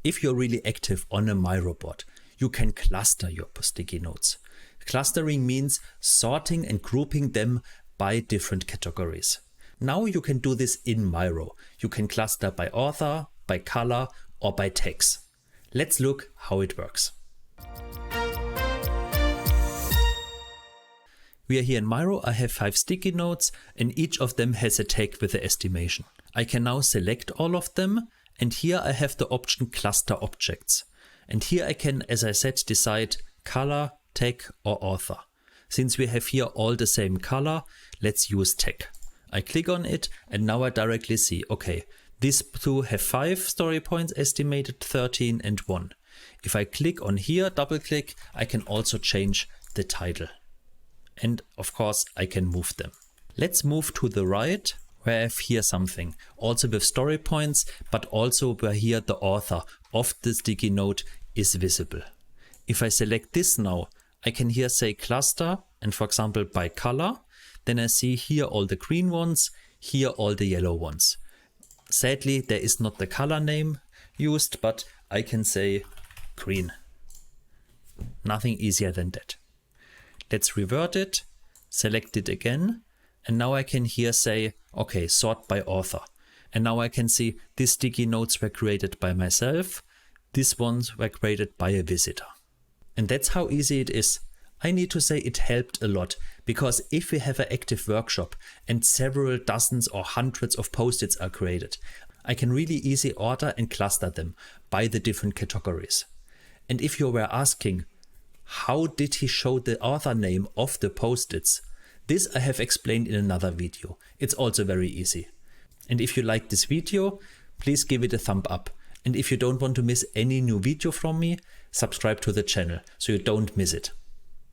If you're really active on a Miro board, you can cluster your sticky notes. Clustering means sorting and grouping them by different categories. Now you can do this in Miro. You can cluster by author, by color, or by tags. Let's look how it works. We are here in Miro. I have 5 sticky notes and each of them has a tag with the estimation. I can now select all of them, and here I have the option cluster objects. And here I can, as I said, decide color, tag or author. Since we have here all the same color, let's use tag. I click on it and now I directly see, okay, these two have 5 story points estimated, 13 and 1. If I click on here, double click, I can also change the title. And of course I can move them. Let's move to the right where I have here something, also with story points, but also where here the author of the sticky note is visible. If I select this now, I can here say cluster and for example by color, then I see here all the green ones, here all the yellow ones. Sadly, there is not the color name used, but I can say green. Nothing easier than that. Let's revert it, select it again, and now I can here say, okay, sort by author. And now I can see these sticky notes were created by myself, these ones were created by a visitor. And that's how easy it is. I need to say it helped a lot, because if we have an active workshop and several dozens or hundreds of post-its are created, I can really easily order and cluster them by the different categories. And if you were asking, how did he show the author name of the post-its? This I have explained in another video. It's also very easy. And if you like this video, please give it a thumb up. And if you don't want to miss any new video from me, subscribe to the channel so you don't miss it.